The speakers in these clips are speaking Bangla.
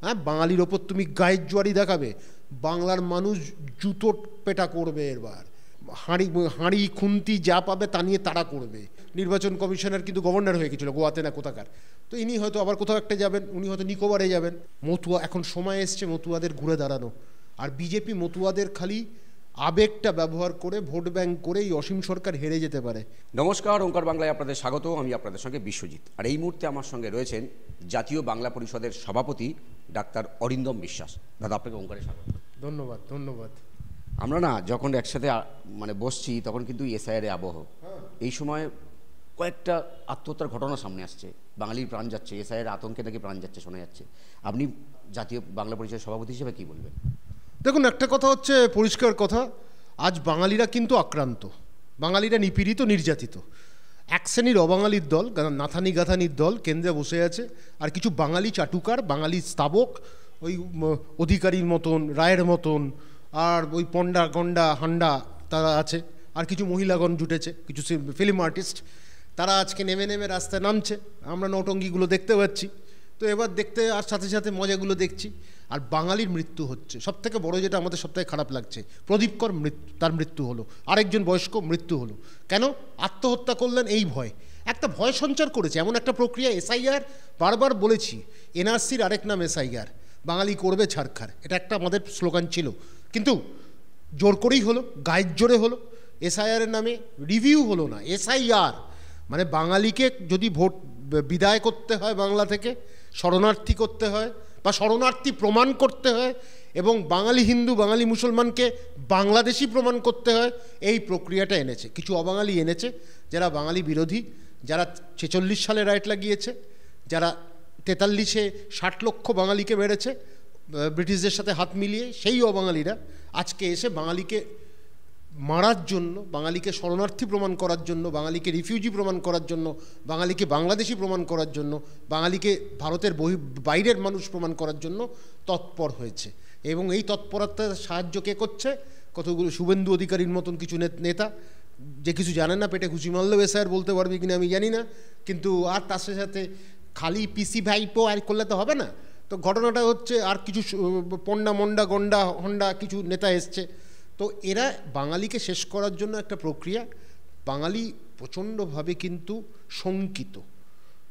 হ্যাঁ, বাঙালির ওপর তুমি গায়ের জোয়ারি দেখাবে, বাংলার মানুষ জুতো পেটা করবে। এবার হাঁড়ি হাঁড়ি খুন্তি যা পাবে তা নিয়ে তারা করবে। নির্বাচন কমিশনার কিন্তু গভর্নর হয়ে গেছিলো গোয়াতে না কোথাকার, তো ইনি হয়তো আবার কোথাও একটা যাবেন, উনি হয়তো নিকোবরে যাবেন। মতুয়া, এখন সময় এসছে মতুয়াদের ঘুরে দাঁড়ানো। আর বিজেপি মতুয়াদের খালি আবেগটা ব্যবহার করে ভোট ব্যাংক করে এই অসীম সরকার হেরে যেতে পারে। নমস্কার, ওঙ্কার বাংলায় আপনাদের স্বাগত। আমি আপনাদের সঙ্গে বিশ্বজিৎ। আর এই মুহূর্তে আমার সঙ্গে রয়েছেন জাতীয় বাংলা পরিষদের সভাপতি ডাক্তার অরিন্দম বিশ্বাস। দাদা, আপনাকে ওঙ্কারে স্বাগত। ধন্যবাদ ধন্যবাদ। আমরা না যখন একসাথে বসছি তখন কিন্তু এসআইআর আবহ, এই সময় কয়েকটা আত্মহত্যার ঘটনা সামনে আসছে, বাঙালির প্রাণ যাচ্ছে, এসআইআর আতঙ্কে নাকি প্রাণ যাচ্ছে শোনা যাচ্ছে। আপনি জাতীয় বাংলা পরিষদের সভাপতি হিসেবে কী বলবেন? দেখুন, একটা কথা হচ্ছে পরিষ্কার কথা, আজ বাঙালিরা কিন্তু আক্রান্ত, বাঙালিরা নিপীড়িত, নির্যাতিত। এক শ্রেণীর অবাঙালির দল, নাথানি গাথানির দল কেন্দ্রে বসে আছে, আর কিছু বাঙালি চাটুকার, বাঙালি স্তাবক, ওই অধিকারীর মতন, রায়ের মতন, আর ওই পন্ডা গন্ডা হান্ডা তারা আছে, আর কিছু মহিলাগণ জুটেছে, কিছু ফিল্ম আর্টিস্ট, তারা আজকে নেমে নেমে রাস্তায় নামছে। আমরা নৌটঙ্গিগুলো দেখতে পাচ্ছি, তো এবার দেখতে আর সাথে সাথে মজাগুলো দেখছি। আর বাঙালির মৃত্যু হচ্ছে, সবথেকে বড় যেটা আমাদের সবথেকে খারাপ লাগছে, প্রদীপ কর তার মৃত্যু হলো, আরেকজন বয়স্ক মৃত্যু হলো। কেন আত্মহত্যা করলেন? এই ভয়, একটা ভয় সঞ্চার করেছে এমন একটা প্রক্রিয়া। এসআইআর, বারবার বলেছি, এনআরসির আরেক নাম এসআইআর, বাঙালি করবে ছাড়খার, এটা একটা আমাদের স্লোগান ছিল, কিন্তু জোর করেই হলো, গায়ের জোরে হলো। এসআইআরের নামে রিভিউ হলো না, এসআইআর মানে বাঙালিকে যদি ভোট বিদায় করতে হয় বাংলা থেকে, শরণার্থী করতে হয় বা শরণার্থী প্রমাণ করতে হয়, এবং বাঙালি হিন্দু বাঙালি মুসলমানকে বাংলাদেশি প্রমাণ করতে হয়, এই প্রক্রিয়াটা এনেছে কিছু অবাঙালি এনেছে, যারা বাঙালি বিরোধী, যারা 46 সালে রাইট লাগিয়েছে, যারা 43-এ 60 লক্ষ বাঙালিকে মেরেছে ব্রিটিশদের সাথে হাত মিলিয়ে, সেই অবাঙালিরা আজকে এসে বাঙালিকে মারার জন্য, বাঙালিকে শরণার্থী প্রমাণ করার জন্য, বাঙালিকে রিফিউজি প্রমাণ করার জন্য, বাঙালিকে বাংলাদেশি প্রমাণ করার জন্য, বাঙালিকে ভারতের বাইরের মানুষ প্রমাণ করার জন্য তৎপর হয়েছে। এবং এই তৎপরতার সাহায্য কে করছে? কতগুলো শুভেন্দু অধিকারীর মতন কিছু নেতা, যে কিছু জানে না, পেটে খুশি মারলেও এসআইআর বলতে পারবে কিনা আমি জানি না, কিন্তু আর তার সাথে খালি পিসি ভাইপো আর করলে তো হবে না। তো ঘটনাটা হচ্ছে, আর কিছু পন্ডা মন্ডা গন্ডা হন্ডা কিছু নেতা এসছে, তো এরা বাঙালিকে শেষ করার জন্য একটা প্রক্রিয়া। বাঙালি প্রচণ্ডভাবে কিন্তু শঙ্কিত,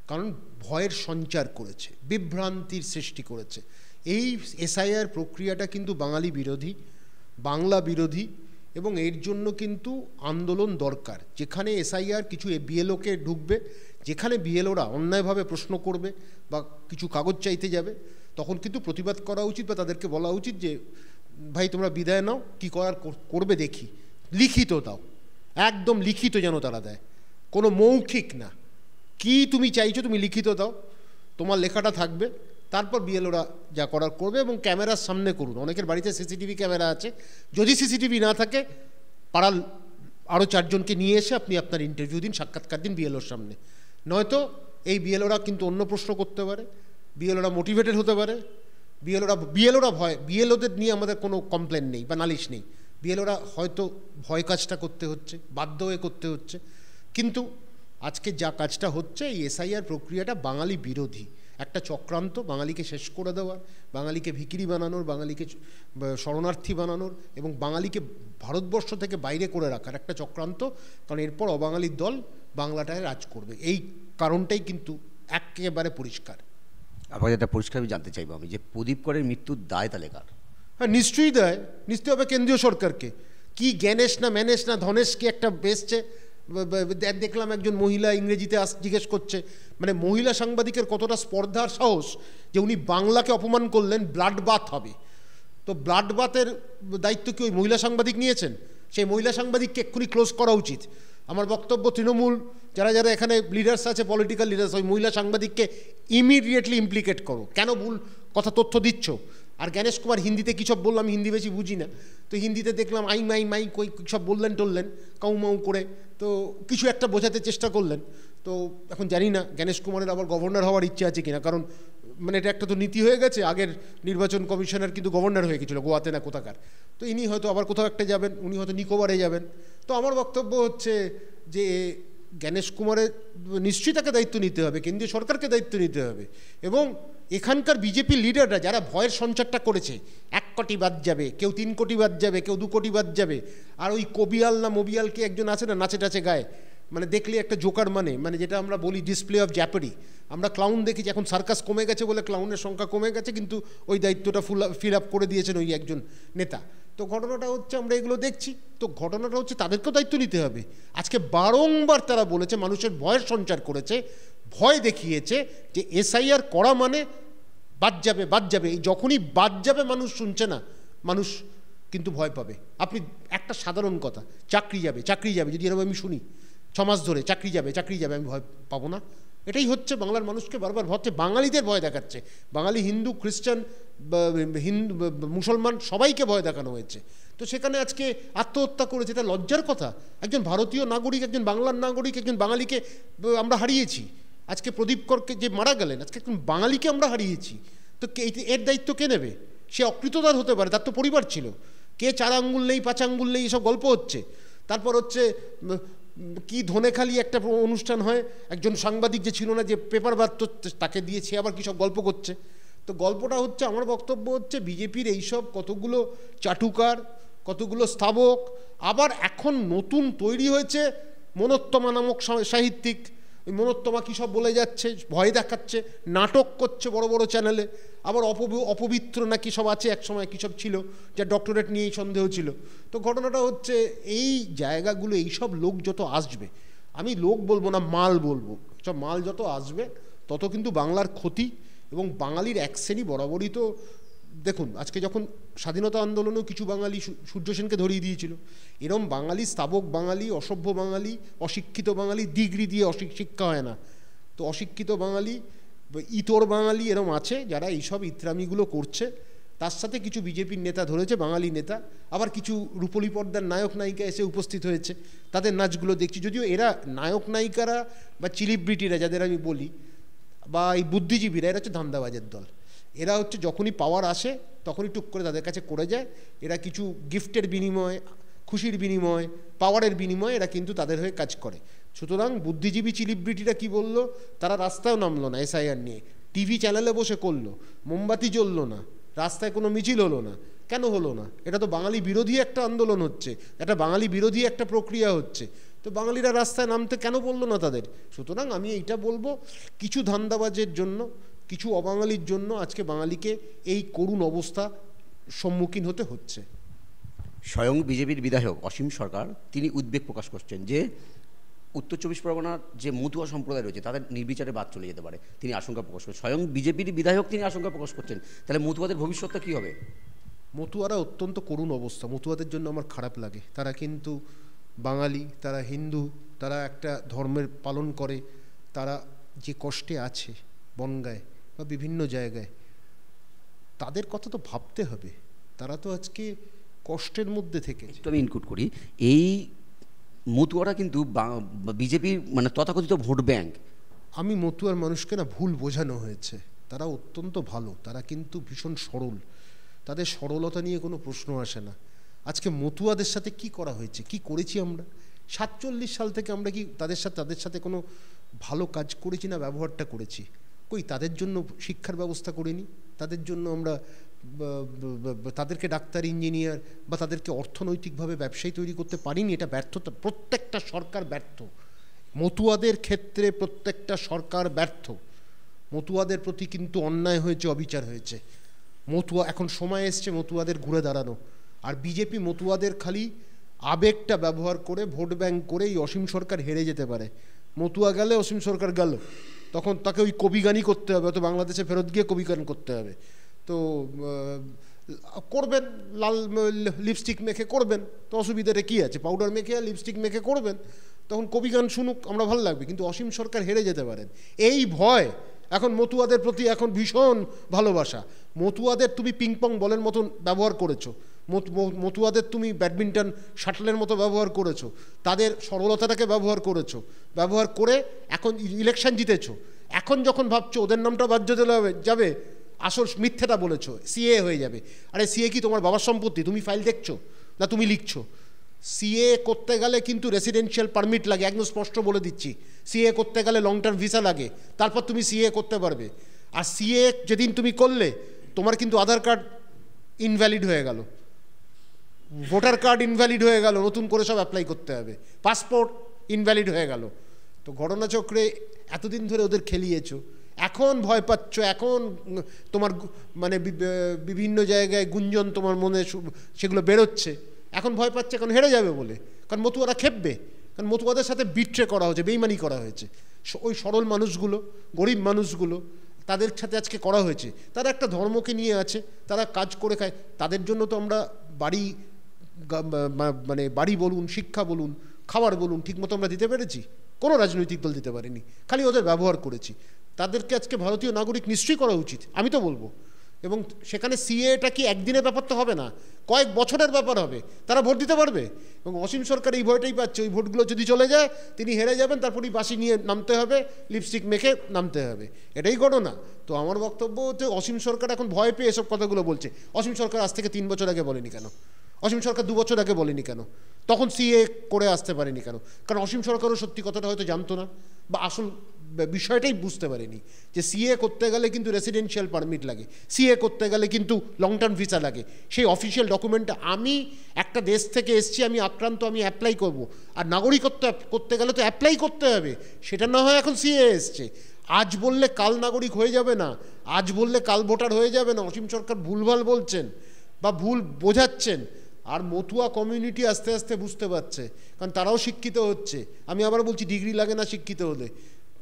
কারণ ভয়ের সঞ্চার করেছে, বিভ্রান্তির সৃষ্টি করেছে। এই এসআইআর প্রক্রিয়াটা কিন্তু বাঙালি বিরোধী, বাংলা বিরোধী, এবং এর জন্য কিন্তু আন্দোলন দরকার। যেখানে এসআইআর কিছু বিএলওকে ঢুকবে, যেখানে বিএলওরা অন্যায়ভাবে প্রশ্ন করবে বা কিছু কাগজ চাইতে যাবে, তখন কিন্তু প্রতিবাদ করা উচিত, বা তাদেরকে বলা উচিত যে ভাই তোমরা বিদায় নাও, কী করার করবে দেখি, লিখিত দাও, একদম লিখিত যেন তারা দেয়, কোনো মৌখিক না। কি তুমি চাইছো তুমি লিখিত দাও, তোমার লেখাটা থাকবে, তারপর বিএলওরা যা করার করবে, এবং ক্যামেরার সামনে করুন। অনেকের বাড়িতে সিসিটিভি ক্যামেরা আছে, যদি সিসিটিভি না থাকে পাড়ার আরও 4 জনকে নিয়ে এসে আপনি আপনার ইন্টারভিউ দিন, সাক্ষাৎকার দিন বিএলওর সামনে। নয়তো এই বিএলওরা কিন্তু অন্য প্রশ্ন করতে পারে, বিএলওরা মোটিভেটেড হতে পারে, বিএলওরা ভয়, বিএলওদের নিয়ে আমাদের কোনো কমপ্লেন নেই বা নালিশ নেই, বিএলওরা হয়তো ভয় কাজটা করতে হচ্ছে, বাধ্য হয়ে করতে হচ্ছে। কিন্তু আজকে যা কাজটা হচ্ছে, এই এসআইআর প্রক্রিয়াটা বাঙালি বিরোধী একটা চক্রান্ত, বাঙালিকে শেষ করে দেওয়ার, বাঙালিকে ভিখিরি বানানোর, বাঙালিকে শরণার্থী বানানোর, এবং বাঙালিকে ভারতবর্ষ থেকে বাইরে করে রাখার একটা চক্রান্ত। কারণ এরপর অবাঙালির দল বাংলাটায় রাজ করবে, এই কারণটাই কিন্তু একেবারে পরিষ্কার। আপনাকে একটা পরিষ্কার আমি জানতে চাইবো আমি, যে প্রদীপ করের মৃত্যুর দায় তাহলে কার? হ্যাঁ, নিশ্চয়ই দেয়, নিশ্চয়ই হবে কেন্দ্রীয় সরকারকে। কি জ্ঞানেশ না ম্যানেশ না ধনেশ কি একটা বেসছে, দেখলাম একজন মহিলা ইংরেজিতে জিজ্ঞেস করছে, মানে মহিলা সাংবাদিকের কতটা স্পর্ধার সাহস যে উনি বাংলাকে অপমান করলেন, ব্লাড বাথ হবে। তো ব্লাড বাথের দায়িত্ব কি ওই মহিলা সাংবাদিক নিয়েছেন? সেই মহিলা সাংবাদিককে এক্ষুনি ক্লোজ করা উচিত। আমার বক্তব্য, তৃণমূল যারা যারা এখানে লিডার্স আছে, পলিটিক্যাল লিডার্স, ওই মহিলা সাংবাদিককে ইমিডিয়েটলি ইমপ্লিকেট করো। কেন ভুল কথা তথ্য দিচ্ছ? আর জ্ঞানেশ কুমার হিন্দিতে কী সব বললাম, হিন্দি বেশি বুঝি না, তো হিন্দিতে দেখলাম আই মাই মাই কই সব বললেন টললেন কাউ মাউ করে, তো কিছু একটা বোঝাতে চেষ্টা করলেন। তো এখন জানি না জ্ঞানেশ কুমারের আবার গভর্নর হওয়ার ইচ্ছে আছে কিনা, কারণ মানে এটা একটা তো নীতি হয়ে গেছে, আগের নির্বাচন কমিশনার কিন্তু গভর্নর হয়ে গেছিলো গোয়াতে না কোথাকার, তো ইনি হয়তো আবার কোথাও একটা যাবেন, উনি হয়তো নিকোবরে যাবেন। তো আমার বক্তব্য হচ্ছে যে জ্ঞানেশ কুমারের নিশ্চয়ই তাকে দায়িত্ব নিতে হবে, কেন্দ্রীয় সরকারকে দায়িত্ব নিতে হবে, এবং এখানকার বিজেপি লিডাররা যারা ভয়ের সঞ্চারটা করেছে, 1 কোটি বাদ যাবে, কেউ 3 কোটি বাদ যাবে, কেউ 2 কোটি বাদ যাবে, আর ওই কবিয়াল না মোবিয়ালকে একজন আছে না, নাচে টাচে গায়ে, মানে দেখলে একটা জোকার, মানে যেটা আমরা বলি ডিসপ্লে অফ জ্যাপারি। আমরা ক্লাউন দেখেছি, এখন সার্কাস কমে গেছে বলে ক্লাউনের সংখ্যা কমে গেছে, কিন্তু ওই দায়িত্বটা ফিল আপ করে দিয়েছেন ওই একজন নেতা। তো ঘটনাটা হচ্ছে আমরা এগুলো দেখছি, তো ঘটনাটা হচ্ছে তাদেরকেও দায়িত্ব নিতে হবে। আজকে বারংবার তারা বলেছে, মানুষের ভয়ের সঞ্চার করেছে, ভয় দেখিয়েছে যে এসআইআর করা মানে বাদ যাবে বাদ যাবে। এই যখনই বাদ যাবে মানুষ শুনছে না, মানুষ কিন্তু ভয় পাবে। আপনি একটা সাধারণ কথা, চাকরি যাবে চাকরি যাবে, যদি এরকম আমি শুনি 6 মাস ধরে চাকরি যাবে চাকরি যাবে, আমি ভয় পাবো না? এটাই হচ্ছে বাংলার মানুষকে বারবার ভাবছে, বাঙালিদের ভয় দেখাচ্ছে। বাঙালি হিন্দু, খ্রিস্টান, হিন্দু, মুসলমান সবাইকে ভয় দেখানো হয়েছে। তো সেখানে আজকে আত্মহত্যা করেছে, এটা লজ্জার কথা। একজন ভারতীয় নাগরিক, একজন বাংলার নাগরিক, একজন বাঙালিকে আমরা হারিয়েছি। আজকে প্রদীপ করকে যে মারা গেলেন, আজকে একজন বাঙালিকে আমরা হারিয়েছি। তো এর দায়িত্ব কে নেবে? সে অকৃতদার হতে পারে, তার তো পরিবার ছিল। কে 4 আঙ্গুল নেই 5 আঙ্গুল নেই, এসব গল্প হচ্ছে। তারপর হচ্ছে কি ধনেখালি একটা অনুষ্ঠান হয়, একজন সাংবাদিক যে ছিল না, যে পেপার বার্ত, তাকে দিয়েছে আবার কী সব গল্প করছে। তো গল্পটা হচ্ছে, আমার বক্তব্য হচ্ছে বিজেপির এইসব কতগুলো চাটুকার, কতগুলো স্থাবক, আবার এখন নতুন তৈরি হয়েছে মনোত্তমা নামক সাহিত্যিক। ওই মনোত্তমা কী সব বলে যাচ্ছে, ভয় দেখাচ্ছে, নাটক করছে বড় বড় চ্যানেলে। আবার অপবিত্র নাকি সব আছে, একসময় কী সব ছিল, যার ডক্টরেট নিয়েই সন্দেহ ছিল। তো ঘটনাটা হচ্ছে এই জায়গাগুলো, এইসব লোক যত আসবে, আমি লোক বলবো না, মাল বলবো, সব মাল যত আসবে তত কিন্তু বাংলার ক্ষতি। এবং বাঙালির এক শ্রেণী বরাবরই তো দেখুন, আজকে যখন স্বাধীনতা আন্দোলনেও কিছু বাঙালি সূর্য সেনকে ধরিয়ে দিয়েছিল, এরম বাঙালি, স্থাবক বাঙালি, অসভ্য বাঙালি, অশিক্ষিত বাঙালি, ডিগ্রি দিয়ে শিক্ষা হয় না, তো অশিক্ষিত বাঙালি, ইতর বাঙালি এরম আছে যারা এইসব ইত্রামিগুলো করছে। তার সাথে কিছু বিজেপির নেতা ধরেছে, বাঙালি নেতা, আবার কিছু রূপলী পর্দার নায়ক নায়িকা এসে উপস্থিত হয়েছে, তাদের নাচগুলো দেখছি। যদিও এরা নায়ক নায়িকারা বা সেলিব্রিটিরা যাদের আমি বলি, বা এই বুদ্ধিজীবীরা, এরা হচ্ছে ধান্দাবাজের দল। এরা হচ্ছে যখনই পাওয়ার আসে তখনই টুক করে তাদের কাছে করে যায়। এরা কিছু গিফটের বিনিময়ে, খুশির বিনিময়ে, পাওয়ারের বিনিময়ে এরা কিন্তু তাদের হয়ে কাজ করে। সুতরাং বুদ্ধিজীবী সেলিব্রিটিরা কি বলল, তারা রাস্তায়ও নামলো না এসআইআর নিয়ে, টিভি চ্যানেলে বসে করলো, মোমবাতি জ্বললো না, রাস্তায় কোনো মিছিল হলো না। কেন হলো না? এটা তো বাঙালি বিরোধী একটা আন্দোলন হচ্ছে, এটা বাঙালি বিরোধী একটা প্রক্রিয়া হচ্ছে। তো বাঙালিরা রাস্তায় নামতে কেন বললো না তাদের? সুতরাং আমি এইটা বলবো, কিছু ধান্দাবাজের জন্য, কিছু অবাঙালির জন্য আজকে বাঙালিকে এই করুণ অবস্থা সম্মুখীন হতে হচ্ছে। স্বয়ং বিজেপির বিধায়ক অসীম সরকার তিনি উদ্বেগ প্রকাশ করছেন যে উত্তর 24 পরগনার যে মতুয়া সম্প্রদায় রয়েছে তাদের নির্বিচারে বাদ চলে যেতে পারে। তিনি আশঙ্কা প্রকাশ করছেন, স্বয়ং বিজেপির বিধায়ক তিনি আশঙ্কা প্রকাশ করছেন। তাহলে মতুয়াদের ভবিষ্যৎটা কী হবে? মতুয়ারা অত্যন্ত করুণ অবস্থা, মতুয়াদের জন্য আমার খারাপ লাগে। তারা কিন্তু বাঙালি, তারা হিন্দু, তারা একটা ধর্মের পালন করে, তারা যে কষ্টে আছে বনগায় বা বিভিন্ন জায়গায়, তাদের কথা তো ভাবতে হবে। তারা তো আজকে কষ্টের মধ্যে থেকে। একটু আমি ইনক্লুড করি, এই মতুয়ারা কিন্তু বিজেপির মানে তথাকথিত ভোট ব্যাংক। আমি মতুয়ার মানুষকে না ভুল বোঝানো হয়েছে, তারা অত্যন্ত ভালো, তারা কিন্তু ভীষণ সরল, তাদের সরলতা নিয়ে কোনো প্রশ্ন আসে না। আজকে মতুয়াদের সাথে কি করা হয়েছে, কি করেছি আমরা 47 সাল থেকে? আমরা কি তাদের সাথে কোনো ভালো কাজ করেছি না ব্যবহারটা করেছি? কই তাদের জন্য শিক্ষার ব্যবস্থা করিনি, তাদের জন্য আমরা তাদেরকে ডাক্তার, ইঞ্জিনিয়ার বা তাদেরকে অর্থনৈতিকভাবে ব্যবসায়ী তৈরি করতে পারিনি। এটা ব্যর্থতা, প্রত্যেকটা সরকার ব্যর্থ। মতুয়াদের ক্ষেত্রে প্রত্যেকটা সরকার ব্যর্থ। মতুয়াদের প্রতি কিন্তু অন্যায় হয়েছে, অবিচার হয়েছে। মতুয়া এখন সময় এসছে মতুয়াদের ঘুরে দাঁড়ানো। আর বিজেপি মতুয়াদের খালি আবেগটা ব্যবহার করে, ভোট ব্যাংক করে এই অসীম সরকার হেরে যেতে পারে। মতুয়া গেলে, অসীম সরকার গেল, তখন তাকে ওই কবিগানই করতে হবে, অত বাংলাদেশে ফেরত গিয়ে কবিগান করতে হবে। তো করবেন, লাল লিপস্টিক মেখে করবেন, তো অসুবিধাটা কী আছে? পাউডার মেখে আর লিপস্টিক মেখে করবেন, তখন কবিগান শুনুক, আমরা ভালো লাগবে। কিন্তু অসীম সরকার হেরে যেতে পারেন, এই ভয় এখন মতুয়াদের প্রতি এখন ভীষণ ভালোবাসা। মতুয়াদের তুমি পিংপং বলের মতন ব্যবহার করেছো, মতুয়াদের তুমি ব্যাডমিন্টন শাটলের মতো ব্যবহার করেছো, তাদের সরলতাটাকে ব্যবহার করেছো, ব্যবহার করে এখন ইলেকশন জিতেছো। এখন যখন ভাবছো ওদের নামটা বাদ যাবে, আসল মিথ্যেটা বলেছো, সিএ হয়ে যাবে। আরে সিএ কি তোমার বাবার সম্পত্তি? তুমি ফাইল দেখছো না তুমি লিখছো? সিএ করতে গেলে কিন্তু রেসিডেন্সিয়াল পারমিট লাগে, একদম স্পষ্ট বলে দিচ্ছি। সিএ করতে গেলে লং টার্ম ভিসা লাগে, তারপর তুমি সিএ করতে পারবে। আর সিএ যেদিন তুমি করলে তোমার কিন্তু আধার কার্ড ইনভ্যালিড হয়ে গেল, ভোটার কার্ড ইনভ্যালিড হয়ে গেল, নতুন করে সব অ্যাপ্লাই করতে হবে, পাসপোর্ট ইনভ্যালিড হয়ে গেল। তো ঘটনাচক্রে এতদিন ধরে ওদের খেলিয়েছো, এখন ভয় পাচ্ছ, এখন তোমার মানে বিভিন্ন জায়গায় গুঞ্জন তোমার মনে সেগুলো বেরোচ্ছে, এখন ভয় পাচ্ছে এখন হেরে যাবে বলে, কারণ মতুয়ারা খেপবে, কারণ মতুয়াদের সাথে বিট্রে করা হয়েছে, বেইমানি করা হয়েছে। ওই সরল মানুষগুলো, গরিব মানুষগুলো, তাদের সাথে আজকে করা হয়েছে। তারা একটা ধর্মকে নিয়ে আছে, তারা কাজ করে খায়, তাদের জন্য তো আমরা বাড়ি মানে বাড়ি বলুন, শিক্ষা বলুন, খাবার বলুন ঠিকমতো আমরা দিতে পেরেছি? কোনো রাজনৈতিক দল দিতে পারেনি, খালি ওদের ব্যবহার করেছি। তাদেরকে আজকে ভারতীয় নাগরিক নিশ্চয়ই করা উচিত, আমি তো বলবো। এবং সেখানে সিএটা কি একদিনের ব্যাপার তো হবে না, কয়েক বছরের ব্যাপার হবে, তারা ভোট দিতে পারবে। এবং অসীম সরকার এই ভয়টাই পাচ্ছে, ওই ভোটগুলো যদি চলে যায় তিনি হেরে যাবেন, তারপরই বাঁশি নিয়ে নামতে হবে, লিপস্টিক মেখে নামতে হবে, এটাই ঘটনা। তো আমার বক্তব্য হচ্ছে অসীম সরকার এখন ভয় পেয়ে এসব কথাগুলো বলছে। অসীম সরকার আজ থেকে 3 বছর আগে বলেনি কেন? অসীম সরকার 2 বছর আগে বলেনি কেন? তখন সিএ করে আসতে পারেনি কেন? কারণ অসীম সরকারও সত্যি কথাটা হয়তো জানতো না, বা আসল বিষয়টাই বুঝতে পারেনি যে সিএ করতে গেলে কিন্তু রেসিডেন্সিয়াল পারমিট লাগে, সিএ করতে গেলে কিন্তু লং টার্ম ভিসা লাগে। সেই অফিসিয়াল ডকুমেন্টটা, আমি একটা দেশ থেকে এসছি, আমি আক্রান্ত, আমি অ্যাপ্লাই করব, আর নাগরিকত্ব করতে গেলে তো অ্যাপ্লাই করতে হবে, সেটা না হয় এখন সিএ এসছে। আজ বললে কাল নাগরিক হয়ে যাবে না, আজ বললে কাল ভোটার হয়ে যাবে না। অসীম সরকার ভুলভাল বলছেন বা ভুল বোঝাচ্ছেন, আর মতুয়া কমিউনিটি আস্তে আস্তে বুঝতে পারছে, কারণ তারাও শিক্ষিত হচ্ছে। আমি আবার বলছি, ডিগ্রি লাগে না শিক্ষিত হলে,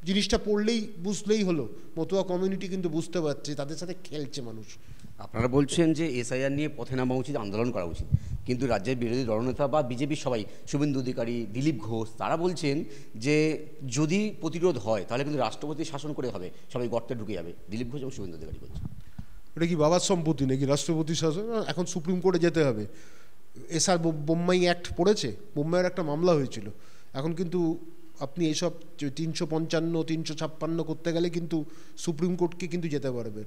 জিনিসটা পড়লেই বুঝলেই হলো। মতুয়া কমিউনিটি কিন্তু বুঝতে পারছে, তাদের সাথে খেলছে মানুষ। আপনারা বলছেন যে এসআইআর নিয়ে পথে নামা উচিত, আন্দোলন করা উচিত, কিন্তু রাজ্যের বিরোধী দলনেতা বা বিজেপির সবাই, শুভেন্দু অধিকারী, দিলীপ ঘোষ, তারা বলছেন যে যদি প্রতিরোধ হয় তাহলে কিন্তু রাষ্ট্রপতি শাসন করে হবে, সবাই গর্তে ঢুকে যাবে। দিলীপ ঘোষ এবং শুভেন্দু অধিকারী বলছেন। এটা কি বাবার সম্পত্তি নাকি রাষ্ট্রপতি শাসন? এখন সুপ্রিম কোর্টে যেতে হবে। এসআর বোম্মাই অ্যাক্ট পড়েছে, বোম্মাইয়ের একটা মামলা হয়েছিল, এখন কিন্তু আপনি এইসব 355, 356 করতে গেলে কিন্তু সুপ্রিম কোর্টকে কিন্তু যেতে পারবেন।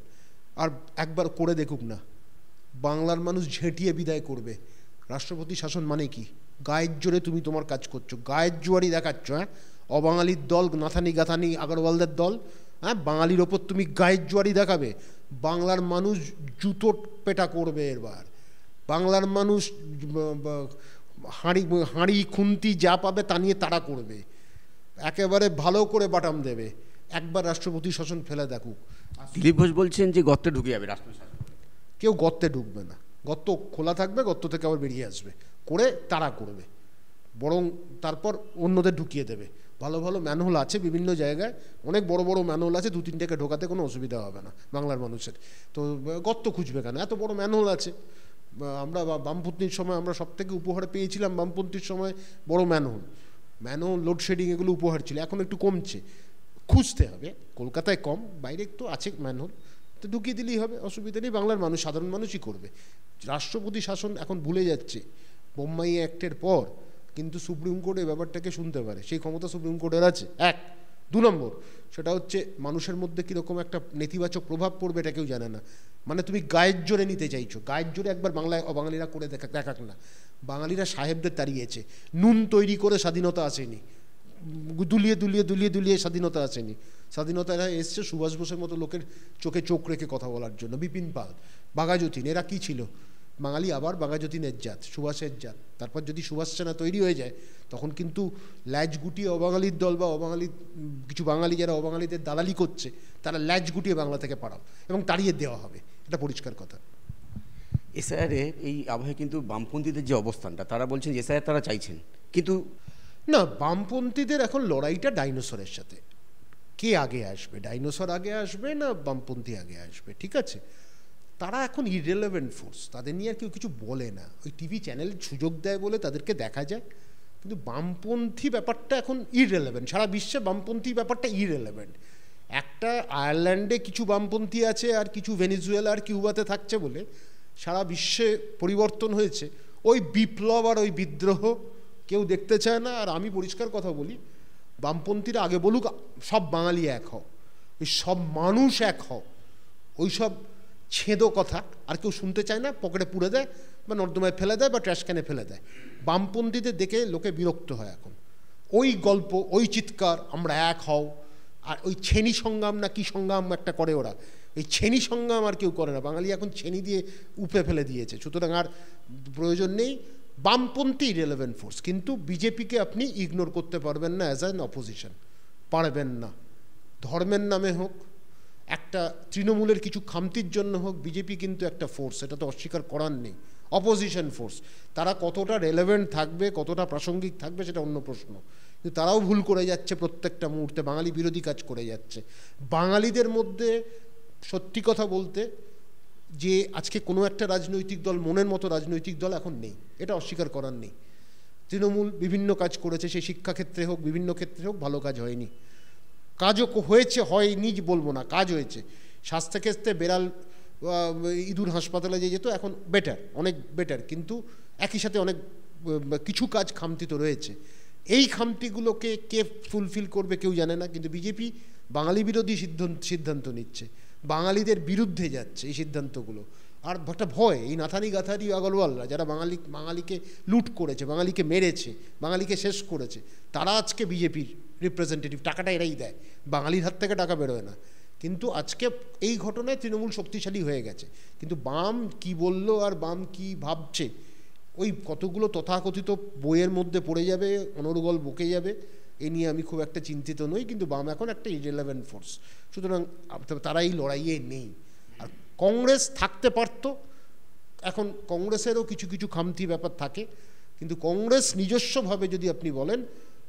আর একবার করে দেখুক না, বাংলার মানুষ ঝেঁটিয়ে বিদায় করবে। রাষ্ট্রপতি শাসন মানে কি? গায়ের জোরে তুমি তোমার কাজ করছো, গায়ের জোয়ারি দেখাচ্ছ। হ্যাঁ, অবাঙালির দল, নাথানি গাথানি আগরওয়ালদের দল, হ্যাঁ, বাঙালির ওপর তুমি গায়ের জোয়ারি দেখাবে। বাংলার মানুষ জুতো পেটা করবে এবার। বাংলার মানুষ হাঁড়ি খুন্তি যা পাবে তা নিয়ে তাড়া করবে, একেবারে ভালো করে বাটাম দেবে। একবার রাষ্ট্রপতি শাসন ফেলে দেখুক। দিলীপ ঘোষ বলছেন যে গর্তে ঢুকে যাবে রাষ্ট্রপতি শাসন। কেউ গর্তে ঢুকবে না, গর্ত খোলা থাকবে, গর্ত থেকে আবার বেরিয়ে আসবে, করে তাড়া করবে, বরং তারপর অন্যদের ঢুকিয়ে দেবে। ভালো ভালো ম্যানহোল আছে বিভিন্ন জায়গায়, অনেক বড় বড় ম্যানহোল আছে, 2-3টাকে ঢোকাতে কোনো অসুবিধা হবে না বাংলার মানুষের। তো গর্ত খুঁজবে কেন? এত বড় ম্যানহোল আছে। আমরা বামপন্থীর সময় আমরা সব থেকে উপহার পেয়েছিলাম, বামপন্থীর সময় বড় ম্যানহোল, লোডশেডিং এগুলো উপহার ছিল, এখন একটু কমছে, খুঁজতে হবে। কলকাতায় কম, বাইরে একটু আছে ম্যানহোল, তো ঢুকিয়ে দিলেই হবে, অসুবিধা নেই। বাংলার মানুষ, সাধারণ মানুষই করবে। রাষ্ট্রপতি শাসন এখন ভুলে যাচ্ছে বোম্মাই অ্যাক্টের পর, কিন্তু সুপ্রিম কোর্ট এই ব্যাপারটাকে শুনতে পারে, সেই ক্ষমতা সুপ্রিম কোর্টের আছে। 1, 2 নম্বর, সেটা হচ্ছে মানুষের মধ্যে কীরকম একটা নেতিবাচক প্রভাব পড়বে এটা কেউ জানে না। মানে তুমি গায়ের জোরে নিতে চাইছো, গায়ের জোরে একবার বাংলায় অবাঙালিরা করে দেখাক না। বাঙালিরা সাহেবদের তাড়িয়েছে, নুন তৈরি করে স্বাধীনতা আসেনি, দুলিয়ে দুলিয়ে দুলিয়ে দুলিয়ে স্বাধীনতা আসেনি। স্বাধীনতা এরা এসছে সুভাষ বোসের মতো লোকের চোখে চোখ রেখে কথা বলার জন্য। বিপিন পাল, বাঘাযতীন, এরা কী ছিল? বাঙালি আবার বাঘাযতীনের জাত, সুভাষের জাত। তারপর যদি সুভাষ সেনা তৈরি হয়ে যায়, তখন কিন্তু ল্যাজ গুটিয়ে অবাঙালির দল বা অবাঙালি কিছু বাঙালি যারা অবাঙালিদের দালালি করছে, তারা ল্যাজ গুটিয়ে বাংলা থেকে পাঠাও এবং তাড়িয়ে দেওয়া হবে, এটা পরিষ্কার কথা। এসআইআরে এই আবহে কিন্তু বামপন্থীদের যে অবস্থানটা, তারা বলছেন যে এসআইআর তারা চাইছেন, কিন্তু না, বামপন্থীদের এখন লড়াইটা ডাইনোসরের সাথে। কে আগে আসবে, ডাইনোসর আগে আসবে না বামপন্থী আগে আসবে? ঠিক আছে, তারা এখন ইররেলেভেন্ট ফোর্স, তাদের নিয়ে আর কেউ কিছু বলে না। ওই টিভি চ্যানেল সুযোগ দেয় বলে তাদেরকে দেখা যায়, কিন্তু বামপন্থী ব্যাপারটা এখন ইররেলেভেন্ট। সারা বিশ্বে বামপন্থী ব্যাপারটা ইররেলেভেন্ট। একটা আয়ারল্যান্ডে কিছু বামপন্থী আছে আর কিছু ভেনিজুয়েলা আর কিউবাতে থাকছে বলে সারা বিশ্বে পরিবর্তন হয়েছে। ওই বিপ্লব আর ওই বিদ্রোহ কেউ দেখতে চায় না। আর আমি পরিষ্কার কথা বলি, বামপন্থীরা আগে বলুক সব বাঙালি এক হও, ওই সব মানুষ এক হও, ওই সব ছেঁদো কথা আর কেউ শুনতে চায় না, পকেটে পুড়ে দেয় বা নর্দমায় ফেলে দেয় বা ট্র্যাশ ক্যানে ফেলে দেয়। বামপন্থীদের দেখে লোকে বিরক্ত হয় এখন। ওই গল্প, ওই চিৎকার, আমরা এক হও, আর ওই ছেনি সংগ্রাম না কি সংগ্রাম একটা করে ওরা, ওই ছেনি সংগ্রাম আর কেউ করে না। বাঙালি এখন ছেনি দিয়ে উপে ফেলে দিয়েছে, সুতরাং আর প্রয়োজন নেই। বামপন্থী ইরেলেভেন্ট ফোর্স, কিন্তু বিজেপিকে আপনি ইগনোর করতে পারবেন না অ্যাজ অ্যান অপোজিশন, পারবেন না। ধর্মের নামে হোক, একটা তৃণমূলের কিছু খামতির জন্য হোক, বিজেপি কিন্তু একটা ফোর্স, এটা তো অস্বীকার করার নেই, অপোজিশন ফোর্স। তারা কতটা রেলেভেন্ট থাকবে, কতটা প্রাসঙ্গিক থাকবে সেটা অন্য প্রশ্ন, কিন্তু তারাও ভুল করে যাচ্ছে প্রত্যেকটা মুহূর্তে, বাঙালি বিরোধী কাজ করে যাচ্ছে। বাঙালিদের মধ্যে সত্যি কথা বলতে যে আজকে কোনো একটা রাজনৈতিক দল, মনের মতো রাজনৈতিক দল এখন নেই, এটা অস্বীকার করার নেই। তৃণমূল বিভিন্ন কাজ করেছে, সেই শিক্ষাক্ষেত্রে হোক, বিভিন্ন ক্ষেত্রে হোক, ভালো কাজ হয়নি। কাজও হয়েছে, হয়নি বলবো না, কাজ হয়েছে। স্বাস্থ্যক্ষেত্রে বেড়াল ইঁদুর হাসপাতালে যে যেত, এখন বেটার, অনেক বেটার, কিন্তু একই সাথে অনেক কিছু কাজ খামতি তো রয়েছে। এই খামতিগুলোকে কে ফুলফিল করবে কেউ জানে না, কিন্তু বিজেপি বাঙালি বিরোধী সিদ্ধান্ত নিচ্ছে, বাঙালিদের বিরুদ্ধে যাচ্ছে এই সিদ্ধান্তগুলো। আর একটা ভয়, এই নাথানি গাথারি আগরওয়ালরা যারা বাঙালিকে লুট করেছে, বাঙালিকে মেরেছে, বাঙালিকে শেষ করেছে, তারা আজকে বিজেপির রিপ্রেজেন্টেটিভ, টাকাটা এরাই দেয়, বাঙালির হাত থেকে টাকা বেরোয় না। কিন্তু আজকে এই ঘটনায় তৃণমূল শক্তিশালী হয়ে গেছে, কিন্তু বাম কি বলল আর বাম কি ভাবছে, ওই কতগুলো তথাকথিত বইয়ের মধ্যে পড়ে যাবে, অনর্গল বকে যাবে, এ নিয়ে আমি খুব একটা চিন্তিত নই। কিন্তু বাম এখন একটা ইরেলেভেন্ট ফোর্স, সুতরাং তারা এই লড়াইয়ে নেই। আর কংগ্রেস থাকতে পারত, এখন কংগ্রেসেরও কিছু কিছু খামতি ব্যাপার থাকে, কিন্তু কংগ্রেস নিজস্বভাবে যদি আপনি বলেন,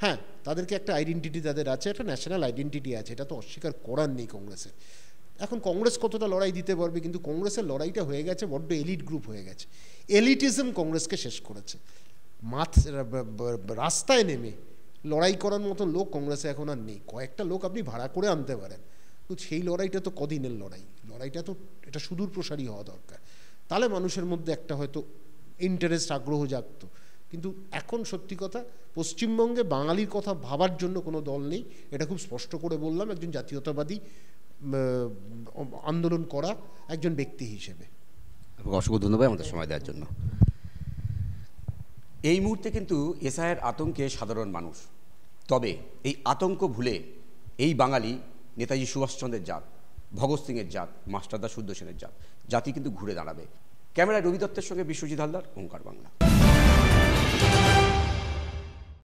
হ্যাঁ তাদেরকে একটা আইডেন্টিটি তাদের আছে, একটা ন্যাশনাল আইডেন্টিটি আছে, এটা তো অস্বীকার করার নেই কংগ্রেসের। এখন কংগ্রেস কতটা লড়াই দিতে পারবে, কিন্তু কংগ্রেসের লড়াইটা হয়ে গেছে বড্ড এলিট গ্রুপ হয়ে গেছে, এলিটিজম কংগ্রেসকে শেষ করেছে। রাস্তায় নেমে লড়াই করার মতো লোক কংগ্রেসে এখন আর নেই। কয়েকটা লোক আপনি ভাড়া করে আনতে পারেন, কিন্তু সেই লড়াইটা তো কদিনের লড়াইটা তো এটা সুদূর প্রসারী হওয়া দরকার, তাহলে মানুষের মধ্যে একটা হয়তো ইন্টারেস্ট, আগ্রহ জাগতো। কিন্তু এখন সত্যি কথা, পশ্চিমবঙ্গে বাঙালির কথা ভাবার জন্য কোনো দল নেই, এটা খুব স্পষ্ট করে বললাম একজন জাতীয়তাবাদী আন্দোলন করা একজন ব্যক্তি হিসেবে। অসংখ্য ধন্যবাদ আমাদের সময় দেওয়ার জন্য। এই মুহূর্তে কিন্তু এসআইয়ের আতঙ্কে সাধারণ মানুষ, তবে এই আতঙ্ক ভুলে এই বাঙালি নেতাজি সুভাষচন্দ্রের জাত, ভগৎ সিংয়ের জাত, মাস্টারদা শুদ্ধ সেনের জাতি কিন্তু ঘুরে দাঁড়াবে। ক্যামেরায় রবি দত্তের সঙ্গে বিশ্বজিৎ হালদার, ওঙ্কার বাংলা।